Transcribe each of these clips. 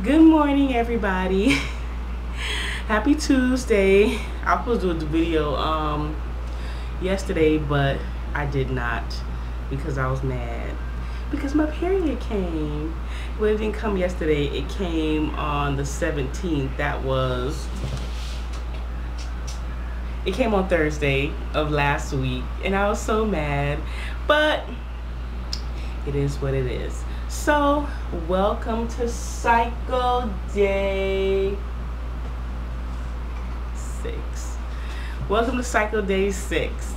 Good morning, everybody. Happy Tuesday. I was supposed to do a video yesterday, but I did not because I was mad because my period came. Well, it didn't come yesterday. It came on the 17th. It came on Thursday of last week, and I was so mad, but it is what it is. So, welcome to cycle day 6. Welcome to cycle day 6.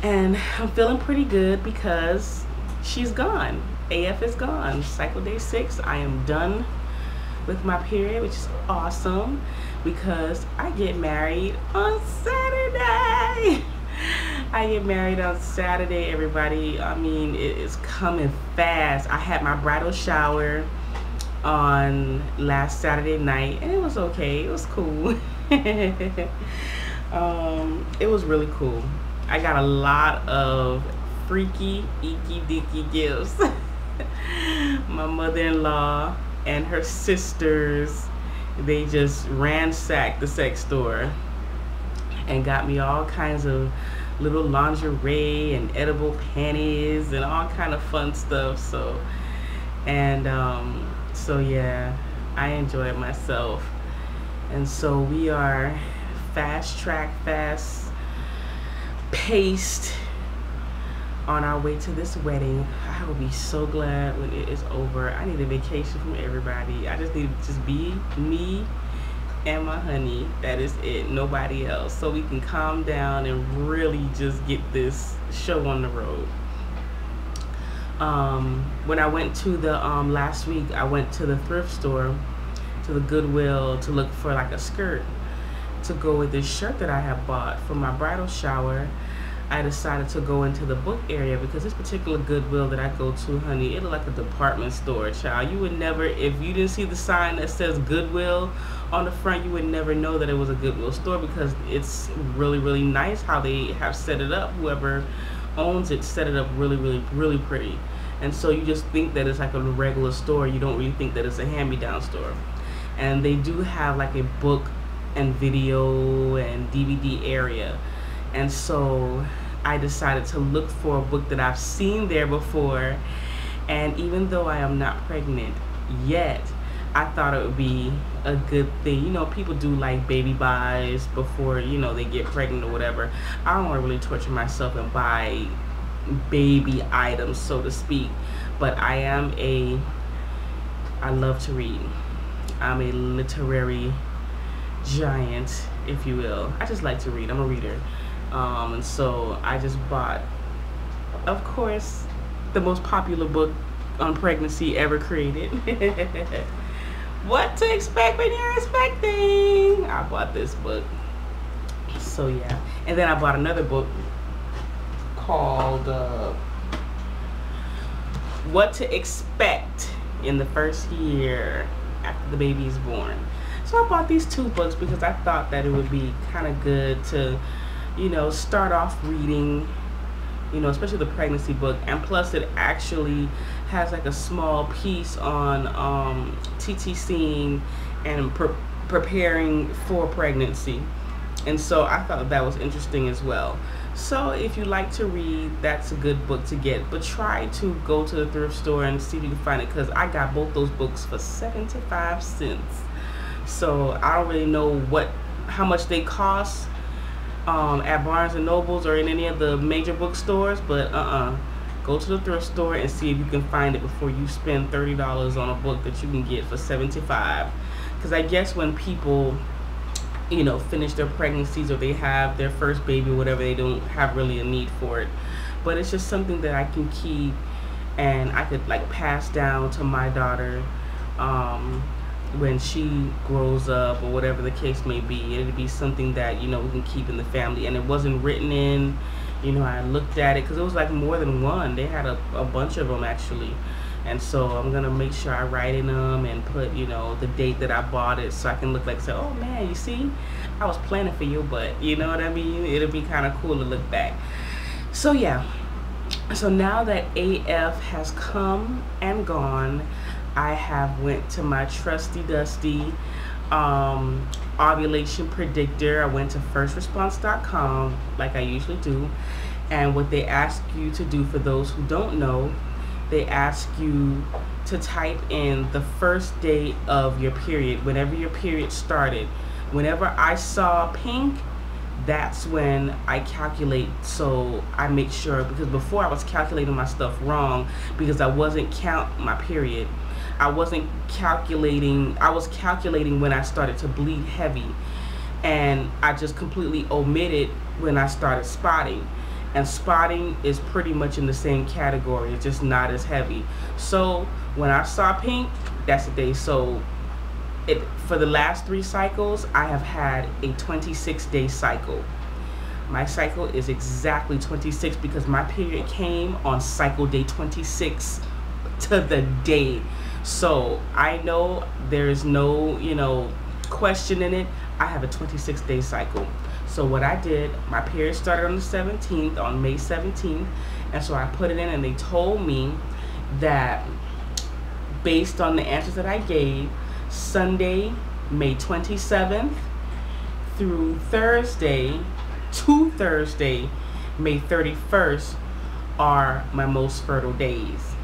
And I'm feeling pretty good because she's gone. AF is gone. Cycle day 6, I am done with my period, which is awesome because I get married on Saturday. I get married on Saturday, everybody. I mean, it is coming fast. I had my bridal shower on last Saturday night, and it was okay. It was cool. It was really cool. I got a lot of freaky, icky, dicky gifts. My mother-in-law and her sisters, they just ransacked the sex store and got me all kinds of little lingerie and edible panties and all kind of fun stuff. So yeah, I enjoyed myself. And so we are fast paced on our way to this wedding. I will be so glad when it is over. I need a vacation from everybody. I just need to just be me and my honey. That is it, nobody else, so we can calm down and really just get this show on the road. When I went to the last week, I went to the thrift store, to the Goodwill, to look for like a skirt to go with this shirt that I have bought for my bridal shower. I decided to go into the book area because this particular Goodwill that I go to, honey, it looked like a department store, child. You would never, if you didn't see the sign that says Goodwill on the front, you would never know that it was a Goodwill store because it's really, really nice how they have set it up. Whoever owns it set it up really, really, really pretty. And so you just think that it's like a regular store. You don't really think that it's a hand-me-down store. And they do have like a book and video and DVD area. And so I decided to look for a book that I've seen there before. And even though I am not pregnant yet, I thought it would be a good thing. You know, people do like baby buys before, you know, they get pregnant or whatever. I don't want to really torture myself and buy baby items, so to speak. But I love to read. I'm a literary giant, if you will. I just like to read. I'm a reader. And so I just bought, of course, the most popular book on pregnancy ever created. What to expect when you're expecting. I bought this book. So yeah. And then I bought another book called What to Expect in the First Year After the Baby is Born. So I bought these two books because I thought that it would be kind of good to, you know, start off reading, you know, especially the pregnancy book. And plus it actually has like a small piece on TTC and preparing for pregnancy. And so I thought that was interesting as well. So if you like to read, that's a good book to get. But try to go to the thrift store and see if you can find it, because I got both those books for 75 cents. So I don't really know how much they cost at Barnes and Nobles or in any of the major bookstores, but go to the thrift store and see if you can find it before you spend $30 on a book that you can get for 75. Because I guess when people, you know, finish their pregnancies or they have their first baby or whatever, they don't have really a need for it. But it's just something that I can keep and I could like pass down to my daughter when she grows up or whatever the case may be. It'd be something that, you know, we can keep in the family. And it wasn't written in, you know, I looked at it because it was like more than one. They had a bunch of them actually. And so I'm gonna make sure I write in them and put, you know, the date that I bought it, so I can look like, say, oh man, you see, I was planning for your butt. You know what I mean? It'll be kind of cool to look back. So yeah, so now that AF has come and gone, I have went to my trusty dusty ovulation predictor. I went to firstresponse.com like I usually do, and what they ask you to do, for those who don't know, they ask you to type in the first day of your period, whenever your period started. Whenever I saw pink, that's when I calculate. So I make sure, because before I was calculating my stuff wrong because I wasn't my period. I wasn't calculating, I was calculating when I started to bleed heavy, and I just completely omitted when I started spotting. And spotting is pretty much in the same category, it's just not as heavy. So when I saw pink, that's the day. So for the last 3 cycles, I have had a 26-day cycle. My cycle is exactly 26 because my period came on cycle day 26 to the day. So I know there's no, question in it. I have a 26-day cycle. So what I did, my period started on the 17th, on May 17th, and so I put it in, and they told me that based on the answers that I gave, Sunday, May 27th through Thursday, May 31st are my most fertile days.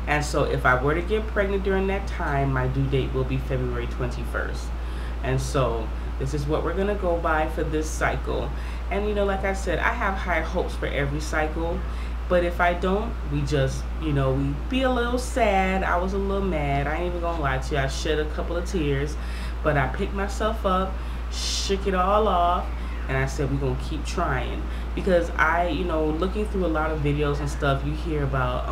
And so if I were to get pregnant during that time, my due date will be February 21st. And so this is what we're gonna go by for this cycle. And like I said, I have high hopes for every cycle, but if I don't, we just, we be a little sad. I was a little mad, I ain't even gonna lie to you. I shed a couple of tears, but I picked myself up, shook it all off, and I said, we're gonna keep trying. Because looking through a lot of videos and stuff, you hear about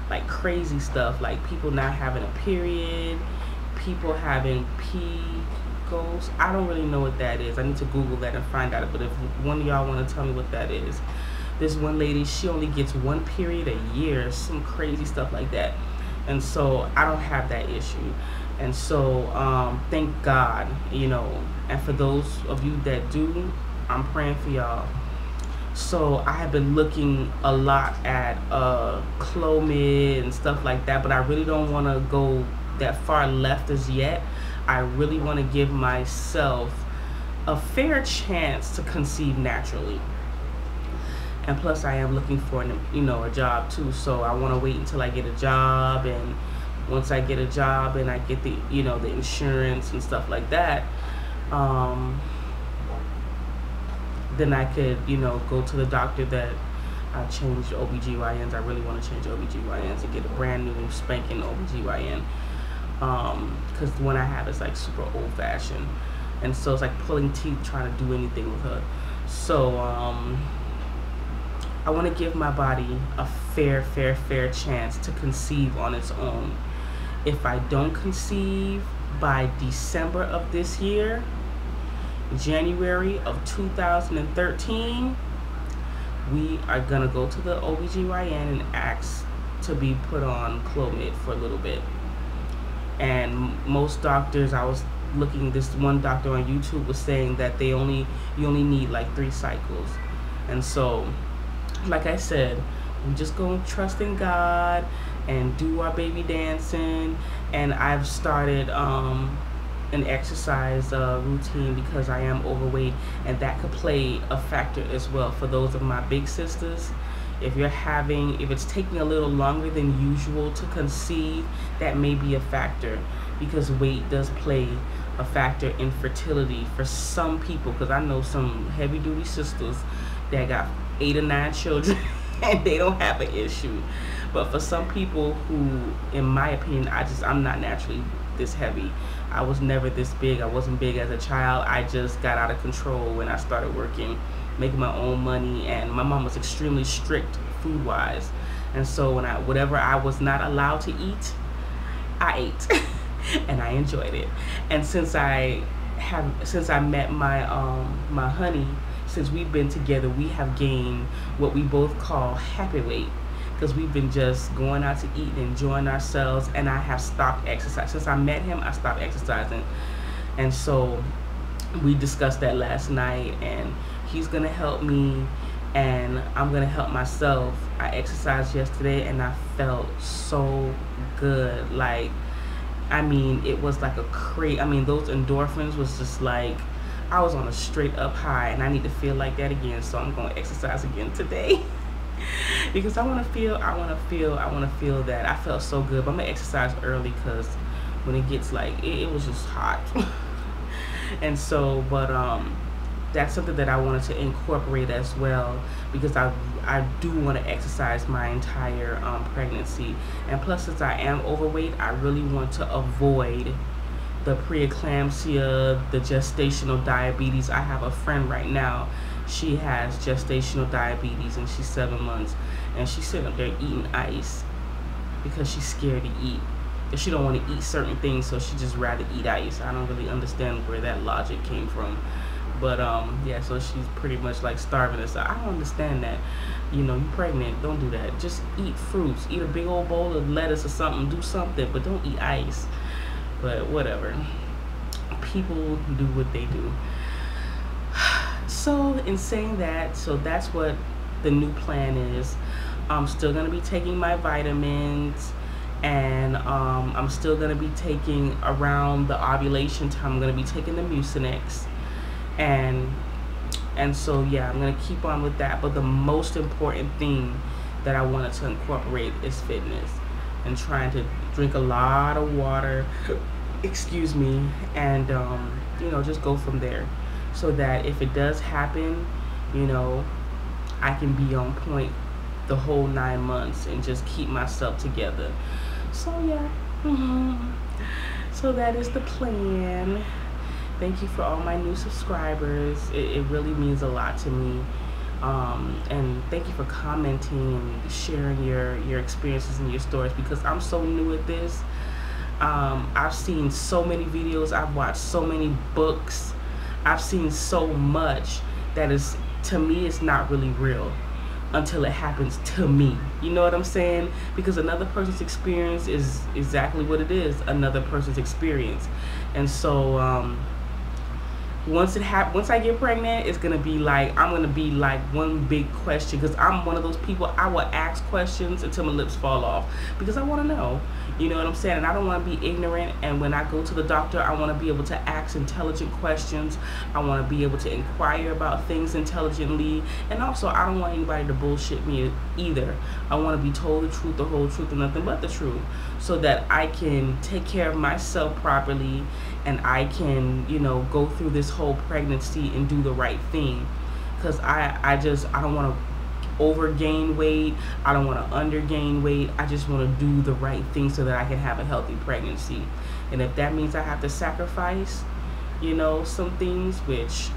like crazy stuff, like people not having a period, people having PCOS. I don't really know what that is. I need to Google that and find out. But if one of y'all want to tell me what that is. This one lady, she only gets 1 period a year, some crazy stuff like that. And so I don't have that issue. And so thank God, and for those of you that do, I'm praying for y'all. So I have been looking a lot at Clomid and stuff like that, but I really don't want to go that far left as yet. I really want to give myself a fair chance to conceive naturally. And plus I am looking for a job too, so I want to wait until I get a job, and once I get a job and I get the the insurance and stuff like that, then I could, go to the doctor that I changed OBGYNs. I really want to change OBGYNs and get a brand new spanking OBGYN. Because the one I have is like super old fashioned. And so it's like pulling teeth trying to do anything with her. So I want to give my body a fair chance to conceive on its own. If I don't conceive by December of this year, January of 2013, we are gonna go to the OBGYN and ask to be put on Clomid for a little bit. And most doctors, I was looking, this one doctor on YouTube was saying that you only need like 3 cycles. And so, like I said, we just gonna trust in God and do our baby dancing. And I've started an exercise routine because I am overweight, and that could play a factor as well. For those of my big sisters, if it's taking a little longer than usual to conceive, that may be a factor, because weight does play a factor in fertility for some people. Because I know some heavy duty sisters that got 8 or 9 children and they don't have an issue. But for some people who, in my opinion, I'm not naturally this heavy. I was never this big. I wasn't big as a child. I just got out of control when I started working, making my own money, and my mom was extremely strict food wise. And so whatever I was not allowed to eat, I ate and I enjoyed it. And since I met my honey, since we've been together, we have gained what we both call happy weight, because we've been just going out to eat and enjoying ourselves. And I have stopped exercise. Since I met him, I stopped exercising. And so we discussed that last night, and he's gonna help me and I'm gonna help myself. I exercised yesterday and I felt so good. Like, I mean, it was like those endorphins was just like, I was on a straight up high, and I need to feel like that again. So I'm going to exercise again today because I want to feel that. I felt so good, but I'm gonna exercise early because when it gets like, it was just hot. And so, but that's something that I wanted to incorporate as well, because I do want to exercise my entire pregnancy. And plus, since I am overweight, I really want to avoid the preeclampsia, the gestational diabetes. I have a friend right now, she has gestational diabetes and she's 7 months, and she's sitting up there eating ice because she's scared to eat. She don't want to eat certain things, so she just rather eat ice. I don't really understand where that logic came from. But yeah, so she's pretty much like starving herself. I don't understand that. You know, you pregnant, don't do that. Just eat fruits. Eat a big old bowl of lettuce or something. Do something, but don't eat ice. But whatever. People do what they do. So in saying that, so that's what the new plan is. I'm still going to be taking my vitamins, and I'm still going to be taking, around the ovulation time, I'm going to be taking the Mucinex. And so yeah, I'm gonna keep on with that. But the most important thing that I wanted to incorporate is fitness, and trying to drink a lot of water, excuse me, and you know, just go from there, so that if it does happen, you know, I can be on point the whole 9 months and just keep myself together. So yeah, so that is the plan. Thank you for all my new subscribers. It really means a lot to me. And thank you for commenting and sharing your experiences and your stories, because I'm so new at this. I've seen so many videos, I've watched so many books, I've seen so much that is, to me, it's not really real until it happens to me. You know what I'm saying? Because another person's experience is exactly what it is, another person's experience. And so once I get pregnant, it's gonna be like, I'm gonna be like one big question, because I'm one of those people, I will ask questions until my lips fall off, because I want to know. You know what I'm saying? And I don't want to be ignorant. And when I go to the doctor, I want to be able to ask intelligent questions. I want to be able to inquire about things intelligently. And also, I don't want anybody to bullshit me either. I want to be told the truth, the whole truth, and nothing but the truth, so that I can take care of myself properly, and I can, you know, go through this whole pregnancy and do the right thing. Because I don't want to overgain weight, I don't want to undergain weight. I just want to do the right thing so that I can have a healthy pregnancy. And if that means I have to sacrifice, you know, some things, which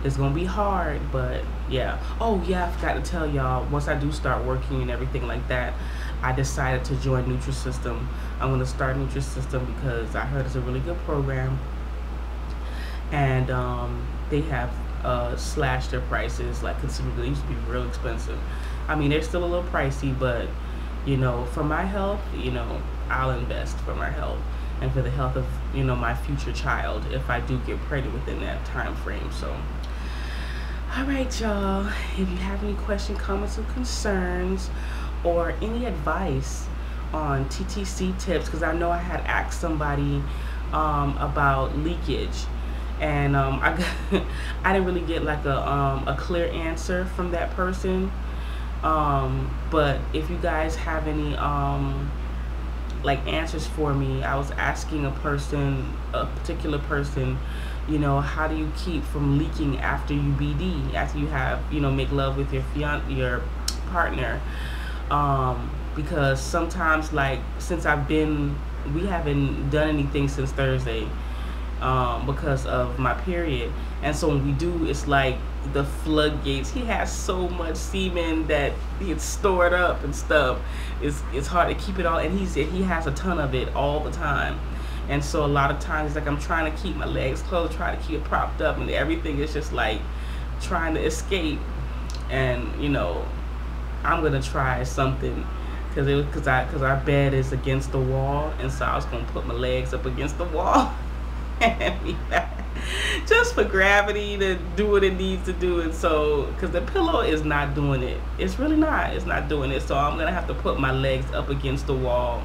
is gonna be hard, but yeah. Oh yeah, I forgot to tell y'all, once I do start working and everything like that, I decided to join Nutrisystem. I'm gonna start Nutrisystem because I heard it's a really good program, and they have slashed their prices like considerably. They used to be real expensive. I mean, they're still a little pricey, but you know, for my health, you know, I'll invest for my health and for the health of, you know, my future child if I do get pregnant within that time frame. So all right, y'all, if you have any questions, comments, or concerns, or any advice on TTC tips, because I know I had asked somebody about leakage, and I didn't really get like a clear answer from that person. But if you guys have any like answers for me, I was asking a particular person, you know, how do you keep from leaking after you BD, after you have, you know, make love with your partner? Because sometimes, like, since we haven't done anything since Thursday, because of my period, and so when we do, it's like the floodgates. He has so much semen that gets stored up and stuff. It's hard to keep it all, and he said he has a ton of it all the time. And so a lot of times, like, I'm trying to keep my legs closed, trying to keep it propped up, and everything is just like trying to escape. And you know, I'm gonna try something, because our bed is against the wall, and so I was gonna put my legs up against the wall and be back. just for gravity to do what it needs to do. And so, because the pillow is not doing it, it's really not, it's not doing it. So I'm gonna have to put my legs up against the wall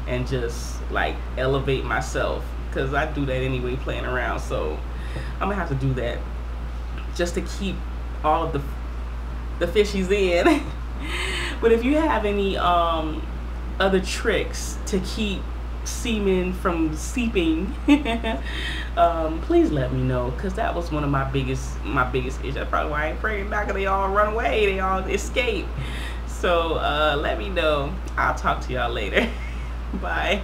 and just like elevate myself, because I do that anyway playing around. So I'm gonna have to do that just to keep all of the fishies in. But if you have any other tricks to keep semen from seeping, please let me know, because that was one of my biggest issues. That's probably why I ain't pregnant now, because they all run away, they all escape. So let me know. I'll talk to y'all later. Bye.